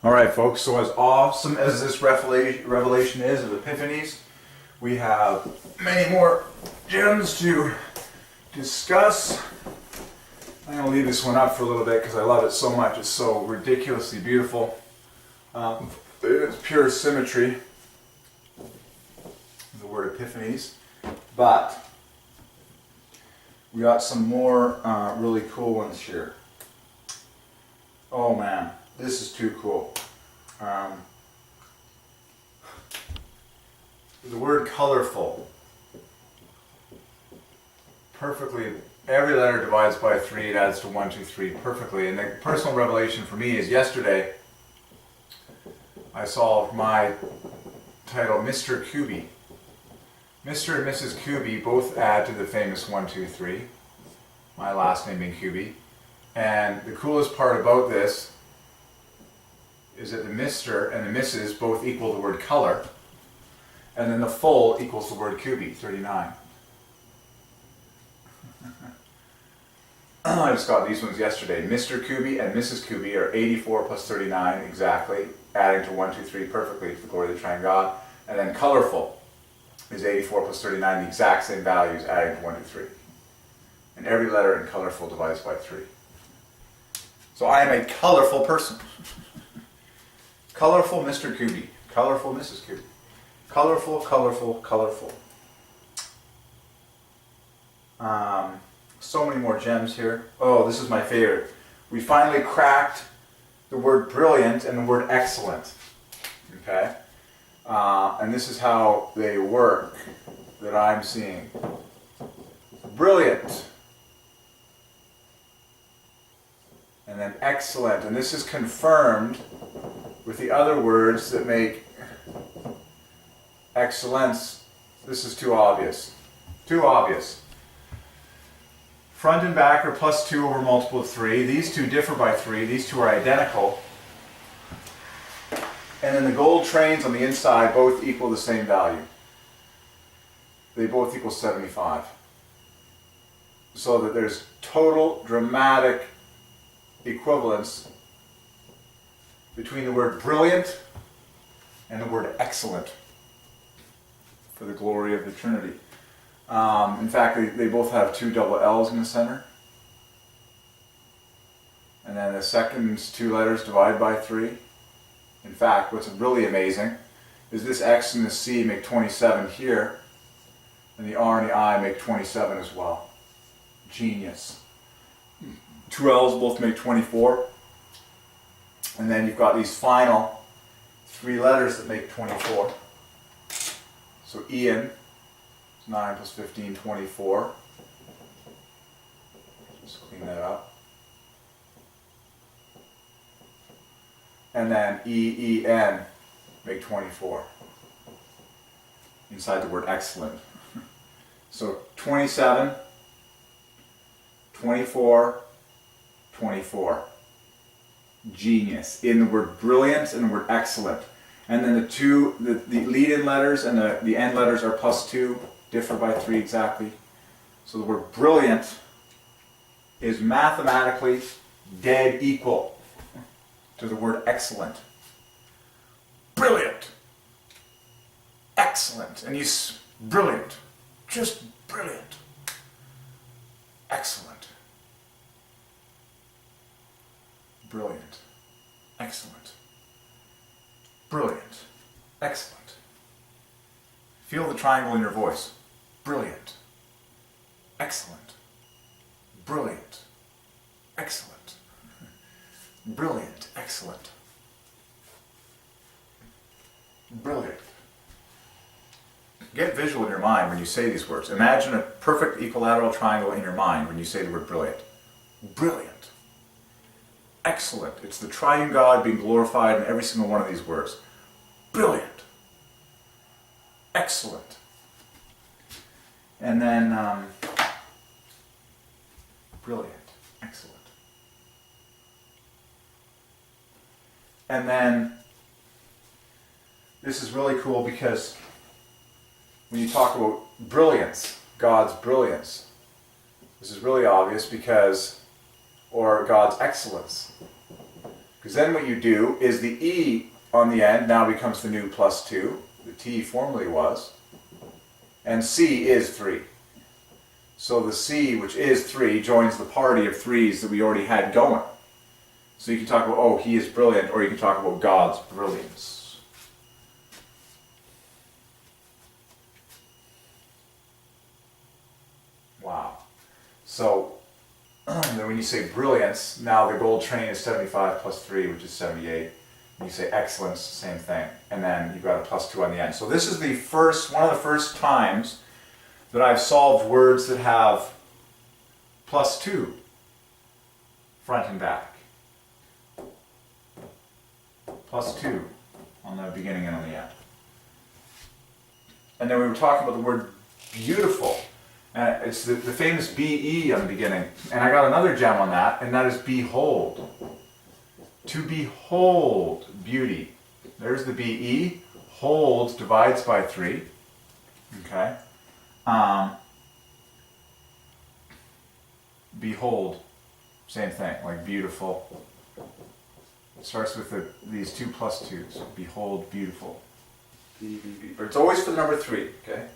All right, folks, so as awesome as this revelation is of Epiphanies, we have many more gems to discuss. I'm going to leave this one up for a little bit because I love it so much. It's so ridiculously beautiful. It's pure symmetry, the word Epiphanies. But we got some more really cool ones here. Oh man, this is too cool. The word colorful. Perfectly, every letter divides by 3, it adds to 1, 2, 3 perfectly. And the personal revelation for me is yesterday I solved my title, Mr. Kubi. Mr. and Mrs. Kubi both add to the famous 1, 2, 3. My last name being Kubi. And the coolest part about this is that the Mr. and the Mrs. both equal the word color. And then the full equals the word Kubi, 39. I just got these ones yesterday. Mr. Kubi and Mrs. Kubi are 84 plus 39 exactly, adding to 1, 2, 3 perfectly for the glory of the Triune God. And then colorful is 84 plus 39, the exact same values, adding to 1, 2, 3. And every letter in colorful divides by 3. So I am a colorful person. Colorful Mr. Kubi. Colorful Mrs. Kubi. Colorful, colorful, colorful. So many more gems here. Oh, this is my favorite. We finally cracked the word brilliant and the word excellent. Okay? And this is how they work that I'm seeing. Brilliant. And then excellent. And this is confirmed with the other words that make excellence. This is too obvious. Too obvious. Front and back are plus 2 over multiple of 3. These two differ by 3. These two are identical. And then the gold trains on the inside both equal the same value. They both equal 75. So that there's total dramatic equivalence between the word brilliant and the word excellent for the glory of the Trinity. In fact, they both have 2 double L's in the center. And then the second 2 letters divide by 3. In fact, what's really amazing is this X and the C make 27 here, and the R and the I make 27 as well. Genius. 2 L's both make 24. And then you've got these final 3 letters that make 24. So Ian is 9 plus 15, 24. Just clean that up. And then E-E-N make 24. Inside the word excellent. So 27, 24, 24. Genius. In the word brilliant and the word excellent. And then the lead-in letters and the end letters are plus 2, differ by 3 exactly. So the word brilliant is mathematically dead equal to the word excellent. Brilliant. Excellent. And brilliant. Just brilliant. Excellent. Brilliant. Excellent. Brilliant. Excellent. Feel the triangle in your voice. Brilliant. Excellent. Brilliant. Excellent. Brilliant. Excellent. Brilliant. Get visual in your mind when you say these words. Imagine a perfect equilateral triangle in your mind when you say the word brilliant. Brilliant. Excellent. It's the Triune God being glorified in every single one of these words. Brilliant. Excellent. And then, brilliant. Excellent. And then, this is really cool because when you talk about brilliance, God's brilliance, this is really obvious because, or God's excellence. Because then what you do is the E on the end now becomes the new +2. The T formerly was. And C is 3. So the C, which is 3, joins the party of 3s that we already had going. So you can talk about, oh, he is brilliant, or you can talk about God's brilliance. Wow. So then when you say brilliance, now the gold train is 75 plus 3, which is 78. And you say excellence, same thing. And then you've got a +2 on the end. So this is the first, one of the first times that I've solved words that have +2 front and back. +2 on the beginning and on the end. And then we were talking about the word beautiful. It's the famous BE on the beginning. And I got another gem on that, and that is behold. To behold beauty. There's the BE. Hold divides by 3. Okay. Behold. Same thing, like beautiful. It starts with these 2 +2s. Behold beautiful. But it's always for the number 3, okay?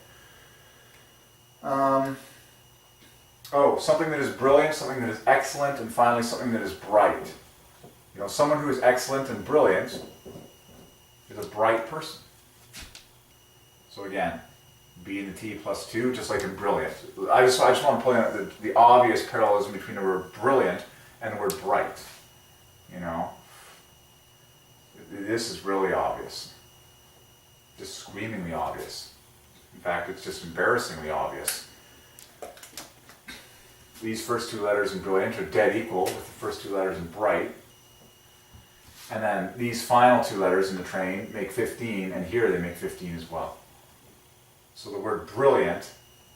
Oh, something that is brilliant, something that is excellent, and finally something that is bright. You know, someone who is excellent and brilliant is a bright person. So again, B and the T +2, just like in brilliant. I just want to point out the obvious parallelism between the word brilliant and the word bright. You know, this is really obvious. Just screamingly obvious. In fact, it's just embarrassingly obvious. These first 2 letters in brilliant are dead equal with the first 2 letters in bright. And then these final 2 letters in the train make 15, and here they make 15 as well. So the word brilliant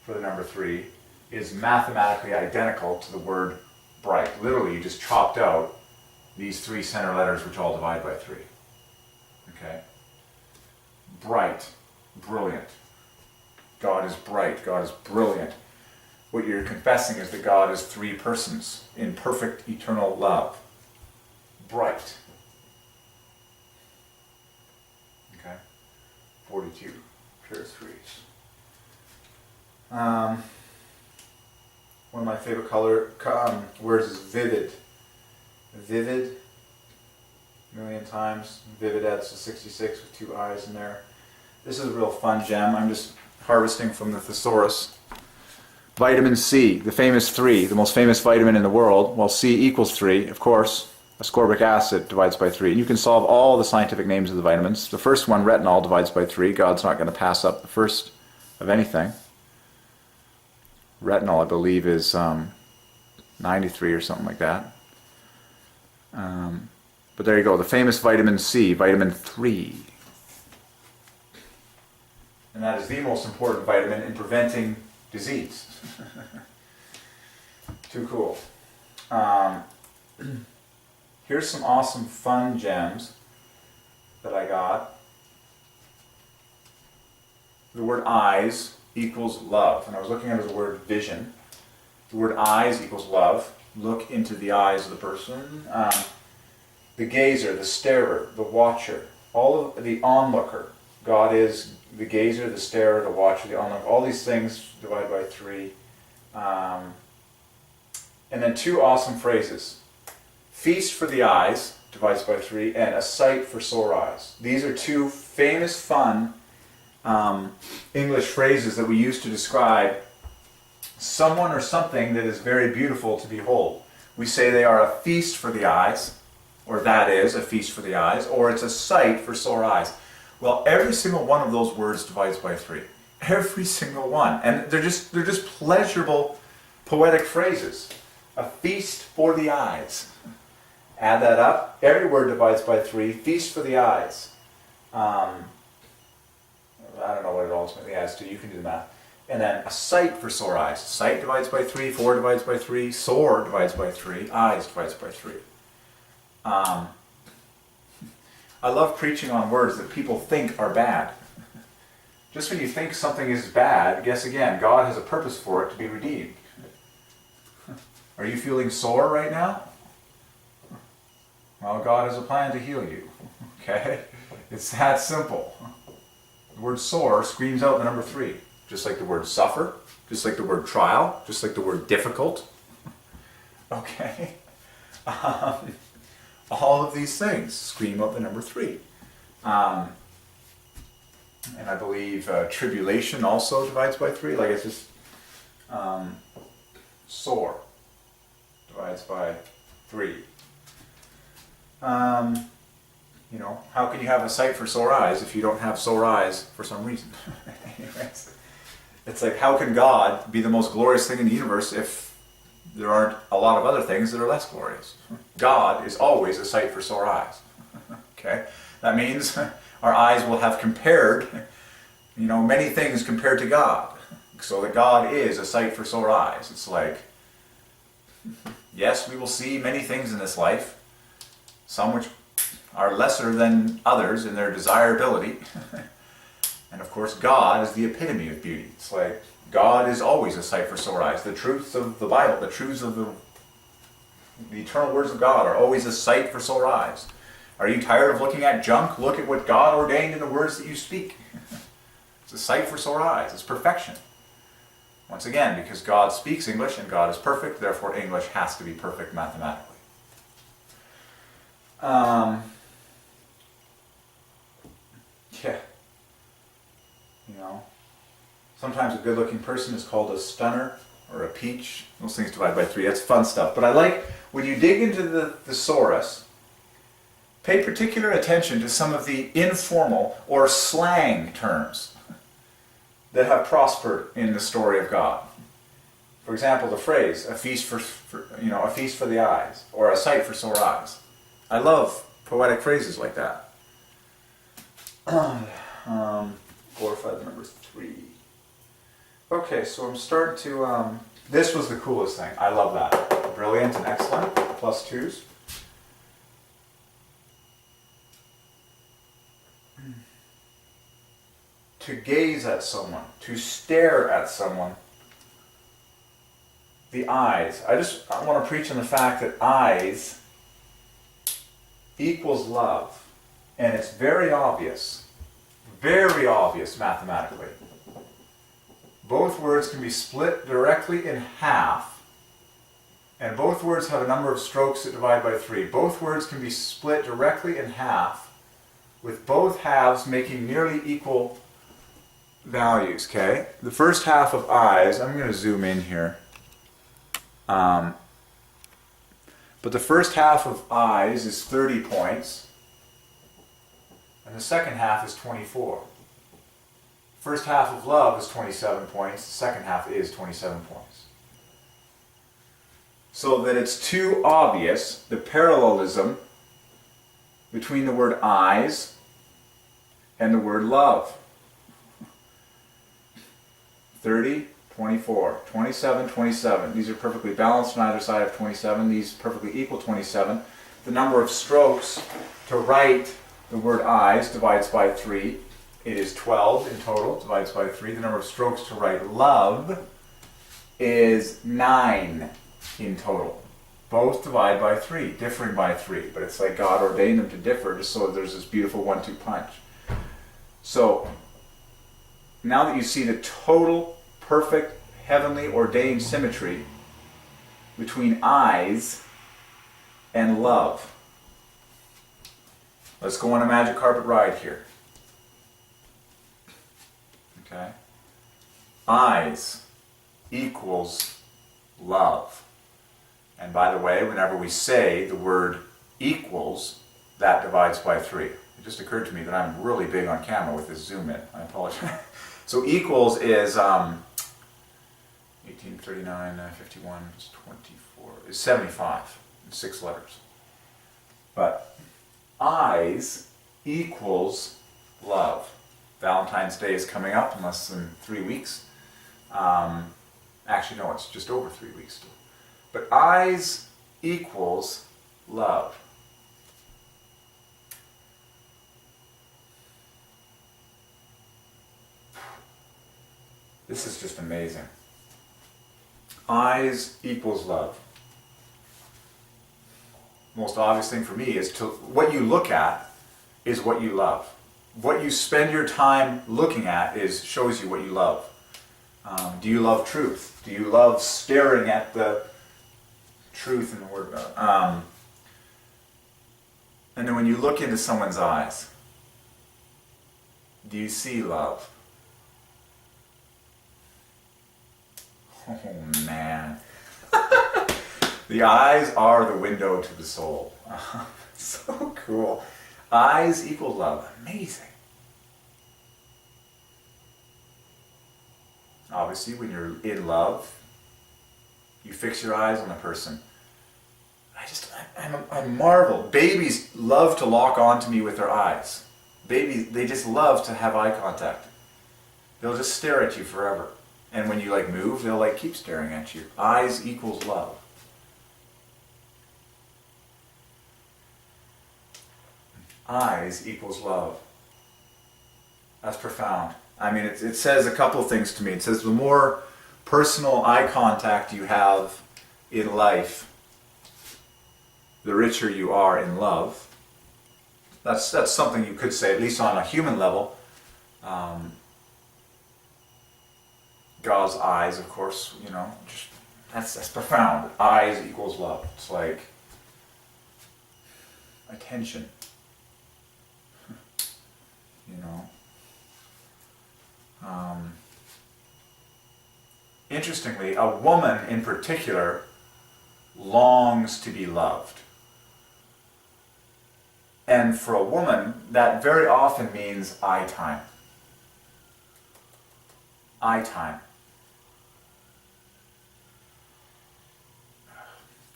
for the number 3 is mathematically identical to the word bright. Literally, you just chopped out these 3 center letters, which all divide by 3. Okay? Bright, brilliant. God is bright, God is brilliant. What you're confessing is that God is 3 persons in perfect eternal love. Bright. Okay? 42. Pure 3s. One of my favorite words is vivid. Vivid. A million times. Vivid adds to 66 with 2 I's in there. This is a real fun gem. I'm just harvesting from the thesaurus. Vitamin C, the famous 3, the most famous vitamin in the world. Well, C equals 3, of course. Ascorbic acid divides by 3. And you can solve all the scientific names of the vitamins. The first one, retinol, divides by 3. God's not going to pass up the first of anything. Retinol, I believe, is 93 or something like that. But there you go, the famous vitamin C, vitamin 3. And that is the most important vitamin in preventing disease. Too cool. Here's some awesome fun gems that I got. The word eyes equals love. And I was looking at the word vision. The word eyes equals love. Look into the eyes of the person. The gazer, the starer, the watcher, all of the onlooker. God is the gazer, the starer, the watcher, the onlooker. All these things divide by 3. And then 2 awesome phrases. Feast for the eyes divides by 3, and a sight for sore eyes. These are 2 famous, fun English phrases that we use to describe someone or something that is very beautiful to behold. We say they are a feast for the eyes, or that is a feast for the eyes, or it's a sight for sore eyes. Well, every single one of those words divides by 3. Every single one. And they're just pleasurable, poetic phrases. A feast for the eyes. Add that up. Every word divides by 3. Feast for the eyes. I don't know what it ultimately adds to. You can do the math. And then a sight for sore eyes. Sight divides by 3. 4 divides by 3. Sore divides by 3. Eyes divides by 3. I love preaching on words that people think are bad. Just when you think something is bad, guess again, God has a purpose for it to be redeemed. Are you feeling sore right now? Well, God has a plan to heal you. Okay? It's that simple. The word sore screams out the number 3. Just like the word suffer, just like the word trial, just like the word difficult. Okay? All of these things scream out the number 3. And I believe tribulation also divides by 3. Like it's just sore divides by 3. You know, how can you have a sight for sore eyes if you don't have sore eyes for some reason? Anyways, it's like, how can God be the most glorious thing in the universe if there aren't a lot of other things that are less glorious? God is always a sight for sore eyes. Okay? That means our eyes will have compared, you know, many things compared to God. So that God is a sight for sore eyes. It's like, yes, we will see many things in this life, some which are lesser than others in their desirability. And of course, God is the epitome of beauty. It's like, God is always a sight for sore eyes. The truths of the Bible, the truths of the eternal words of God are always a sight for sore eyes. Are you tired of looking at junk? Look at what God ordained in the words that you speak. It's a sight for sore eyes. It's perfection. Once again, because God speaks English and God is perfect, therefore English has to be perfect mathematically. Yeah. You know, sometimes a good-looking person is called a stunner or a peach. Those things divide by 3. That's fun stuff. But I like, when you dig into the thesaurus, pay particular attention to some of the informal or slang terms that have prospered in the story of God. For example, the phrase, a feast for a feast for the eyes, or a sight for sore eyes. I love poetic phrases like that. Glorify the number 3. Okay, so I'm starting to, this was the coolest thing. I love that. Brilliant and excellent, +2s. To gaze at someone, to stare at someone. The eyes. I want to preach on the fact that eyes equals love. And it's very obvious mathematically. Both words can be split directly in half, and both words have a number of strokes that divide by 3. Both words can be split directly in half, with both halves making nearly equal values, okay? The first half of eyes, I'm going to zoom in here. But the first half of eyes is 30 points, and the second half is 24. First half of love is 27 points, the second half is 27 points. So that it's too obvious, the parallelism between the word eyes and the word love. 30, 24, 27, 27. These are perfectly balanced on either side of 27. These perfectly equal 27. The number of strokes to write the word eyes divides by 3. It is 12 in total, divides by 3. The number of strokes to write love is 9 in total. Both divide by 3, differing by 3. But it's like God ordained them to differ just so there's this beautiful 1-2 punch. So, now that you see the total, perfect, heavenly ordained symmetry between eyes and love, let's go on a magic carpet ride here. Okay? Eyes equals love. And by the way, whenever we say the word equals, that divides by 3. It just occurred to me that I'm really big on camera with this zoom in. I apologize. So equals is 18, 39, 51, 24, is 75 in 6 letters. But eyes equals love. Valentine's Day is coming up in less than 3 weeks. Actually, no, it's just over 3 weeks still. But eyes equals love. This is just amazing. Eyes equals love. most obvious thing for me is what you look at is what you love. What you spend your time looking at shows you what you love. Do you love truth? Do you love staring at the truth in the Word of God? And then when you look into someone's eyes, do you see love? Oh man. The eyes are the window to the soul. So cool. Eyes equal love. Amazing. Obviously, when you're in love, you fix your eyes on a person. I marvel. Babies love to lock onto me with their eyes. Babies, they just love to have eye contact. They'll just stare at you forever. And when you move, they'll keep staring at you. Eyes equals love. Eyes equals love. That's profound. I mean, it says a couple of things to me. It says the more personal eye contact you have in life, the richer you are in love. That's something you could say, at least on a human level. God's eyes, of course, that's profound. Eyes equals love. It's like attention. Interestingly, a woman in particular longs to be loved. And for a woman, that very often means eye time. Eye time.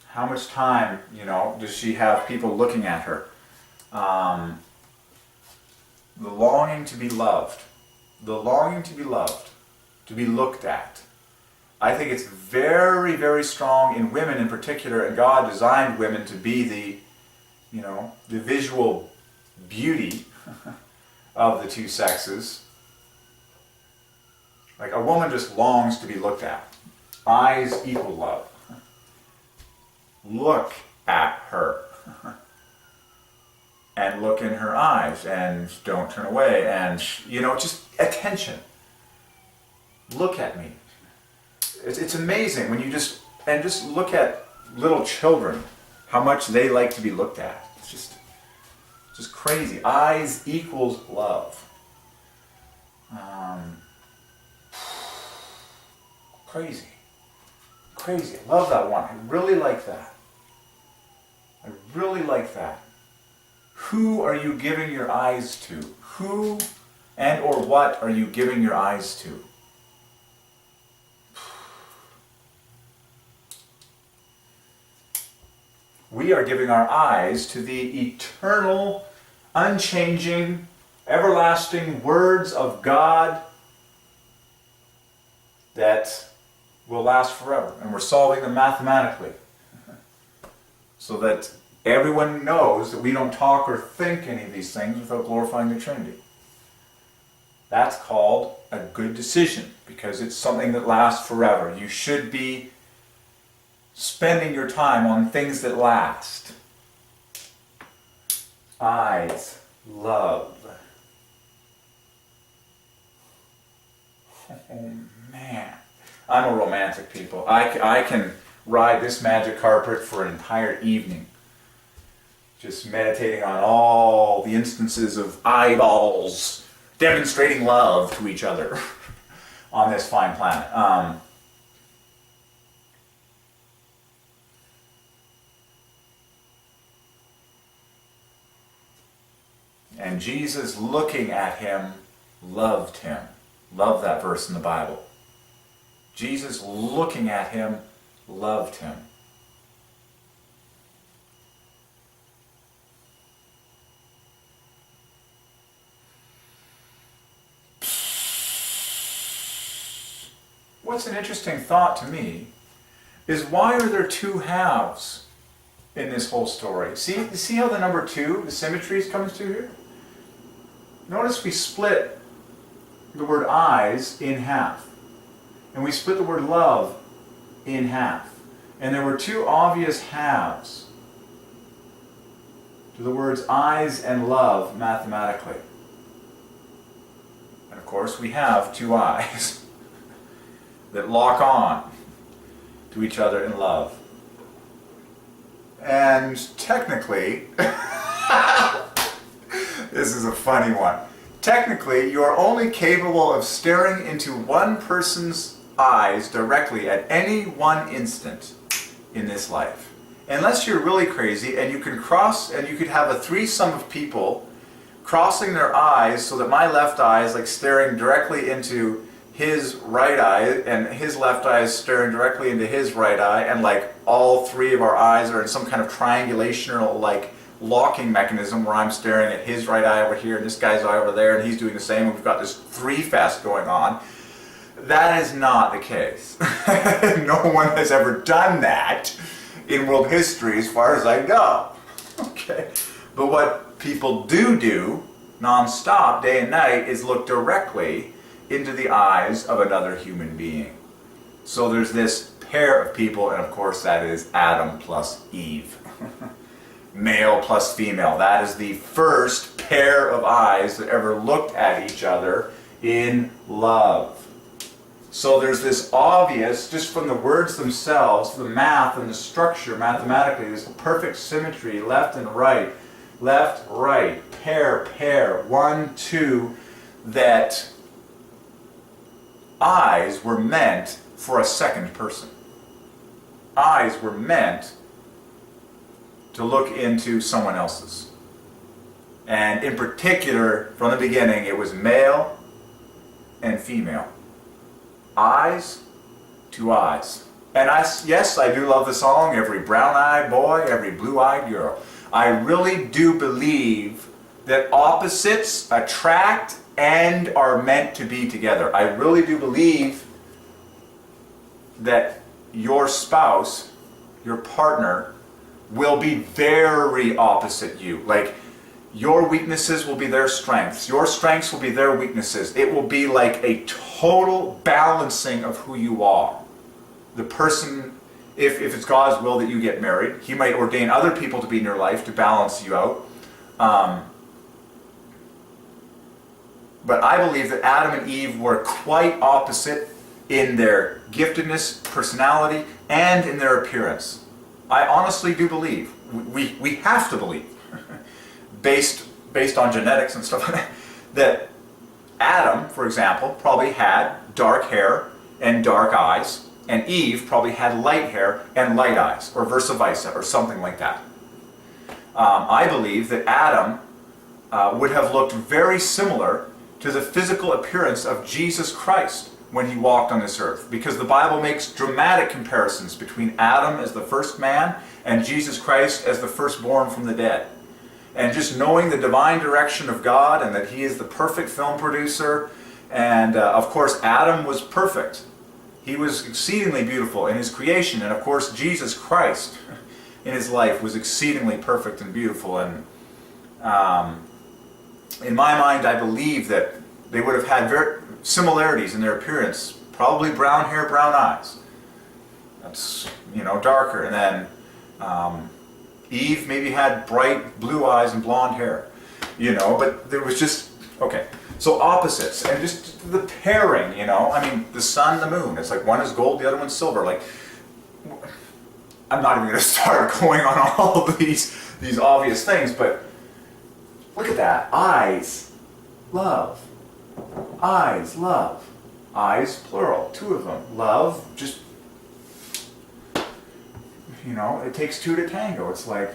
How much time, does she have people looking at her? The longing to be loved. The longing to be loved. To be looked at. I think it's very, very strong in women in particular, and God designed women to be the visual beauty of the two sexes. Like a woman just longs to be looked at. Eyes equal love. Look at her. And look in her eyes and don't turn away and, just attention. Look at me. It's amazing when you just look at little children, how much they like to be looked at. It's just crazy. Eyes equals love. Crazy. Crazy. I love that one. I really like that. I really like that. Who are you giving your eyes to? Who and or what are you giving your eyes to? We are giving our eyes to the eternal, unchanging, everlasting words of God that will last forever. And we're solving them mathematically so that everyone knows that we don't talk or think any of these things without glorifying the Trinity. That's called a good decision because it's something that lasts forever. You should be spending your time on things that last. Eyes, love. Oh man. I'm a romantic, people. I can ride this magic carpet for an entire evening. Just meditating on all the instances of eyeballs demonstrating love to each other on this fine planet. And Jesus, looking at him, loved him. Love that verse in the Bible. Jesus, looking at him, loved him. What's an interesting thought to me is why are there two halves in this whole story? See how the number 2, the symmetry comes to here? Notice we split the word eyes in half. And we split the word love in half. And there were two obvious halves. to the words eyes and love mathematically. And of course we have two eyes that lock on to each other in love. And technically, this is a funny one. Technically, you are only capable of staring into one person's eyes directly at any one instant in this life. Unless you're really crazy and you can you could have a threesome of people crossing their eyes so that my left eye is like staring directly into his right eye and his left eye is staring directly into his right eye, and like all three of our eyes are in some kind of triangulation or like locking mechanism where I'm staring at his right eye over here and this guy's eye over there and he's doing the same, and we've got this three-fest going on. That is not the case. No one has ever done that in world history as far as I know. Okay. But what people do non-stop, day and night, is look directly into the eyes of another human being. So there's this pair of people, and of course that is Adam plus Eve. Male plus female. That is the first pair of eyes that ever looked at each other in love. So there's this obvious, just from the words themselves, the math and the structure mathematically, there's perfect symmetry, left and right, pair, pair, 1, 2, that eyes were meant for a second person. Eyes were meant to look into someone else's. And in particular, from the beginning, it was male and female. Eyes to eyes. And yes, I do love the song, every brown-eyed boy, every blue-eyed girl. I really do believe that opposites attract and are meant to be together. I really do believe that your spouse, your partner, will be very opposite you. Like, your weaknesses will be their strengths. Your strengths will be their weaknesses. It will be like a total balancing of who you are. The person, if it's God's will that you get married, He might ordain other people to be in your life to balance you out. But I believe that Adam and Eve were quite opposite in their giftedness, personality, and in their appearance. I honestly do believe, we have to believe, based on genetics and stuff like that, that Adam, for example, probably had dark hair and dark eyes, and Eve probably had light hair and light eyes, or vice versa, or something like that. I believe that Adam would have looked very similar to the physical appearance of Jesus Christ when He walked on this earth, because the Bible makes dramatic comparisons between Adam as the first man and Jesus Christ as the firstborn from the dead. And just knowing the divine direction of God and that He is the perfect film producer, and of course Adam was perfect. He was exceedingly beautiful in his creation, and of course Jesus Christ in His life was exceedingly perfect and beautiful. And in my mind, I believe that they would have had very similarities in their appearance. Probably brown hair, brown eyes. That's, darker. And then Eve maybe had bright blue eyes and blonde hair. But there was just, okay. So opposites, and just the pairing, the sun, the moon. It's like one is gold, the other one's silver. Like, I'm not even going to start going on all of these obvious things, but look at that. Eyes, love. Eyes, love. Eyes, plural, 2 of them. Love, just, it takes 2 to tango. It's like,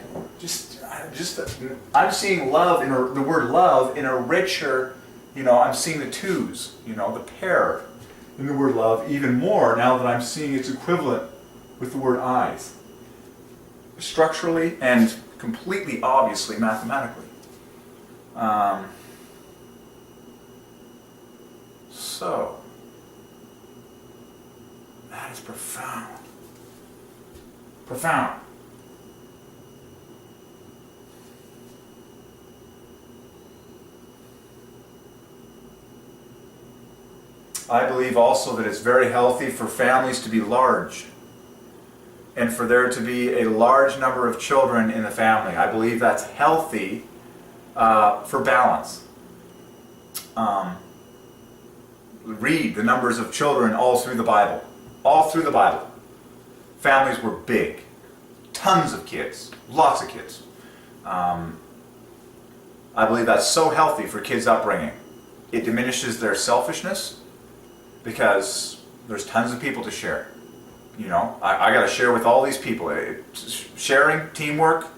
I'm seeing love the word love in a richer, I'm seeing the 2s, the pair in the word love even more now that I'm seeing its equivalent with the word eyes. Structurally and completely obviously mathematically. So, that is profound. Profound. I believe also that it's very healthy for families to be large and for there to be a large number of children in the family. I believe that's healthy for balance. Read the numbers of children all through the Bible. All through the Bible. Families were big. Tons of kids. Lots of kids. I believe that's so healthy for kids' upbringing. It diminishes their selfishness because there's tons of people to share. You know, I got to share with all these people. Sharing, teamwork,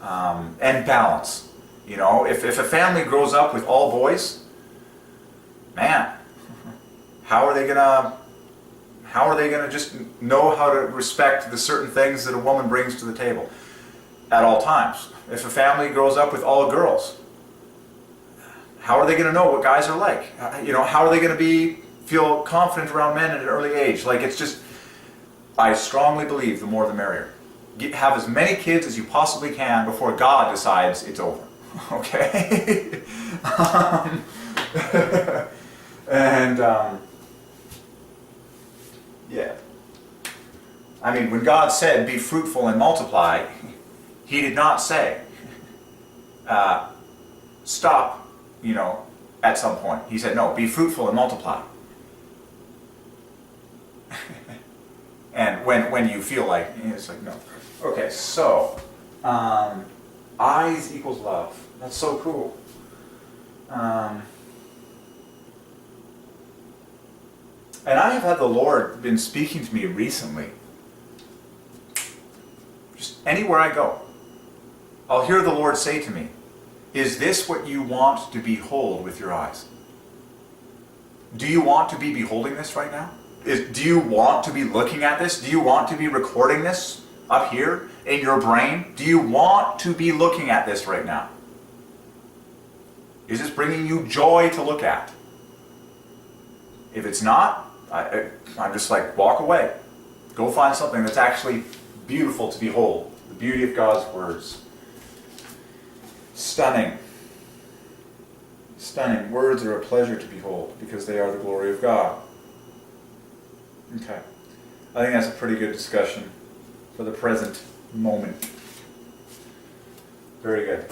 and balance. You know, if a family grows up with all boys, man, how are they gonna just know how to respect the certain things that a woman brings to the table at all times? If a family grows up with all girls, how are they going to know what guys are like? You know, how are they going to feel confident around men at an early age? Like, it's just, I strongly believe the more the merrier. Have as many kids as you possibly can before God decides it's over. Okay? Yeah. I mean, when God said, be fruitful and multiply, He did not say, stop, you know, at some point. He said, no, be fruitful and multiply. And when you feel like, it's like, no. Okay, so, eyes equals love. That's so cool. And I have had the Lord been speaking to me recently. Just anywhere I go, I'll hear the Lord say to me, is this what you want to behold with your eyes? Do you want to be beholding this right now? Do you want to be looking at this? Do you want to be recording this up here in your brain? Do you want to be looking at this right now? Is this bringing you joy to look at? If it's not, I'm just like, walk away. Go find something that's actually beautiful to behold. The beauty of God's words. Stunning. Stunning. Words are a pleasure to behold because they are the glory of God. Okay. I think that's a pretty good discussion for the present moment. Very good.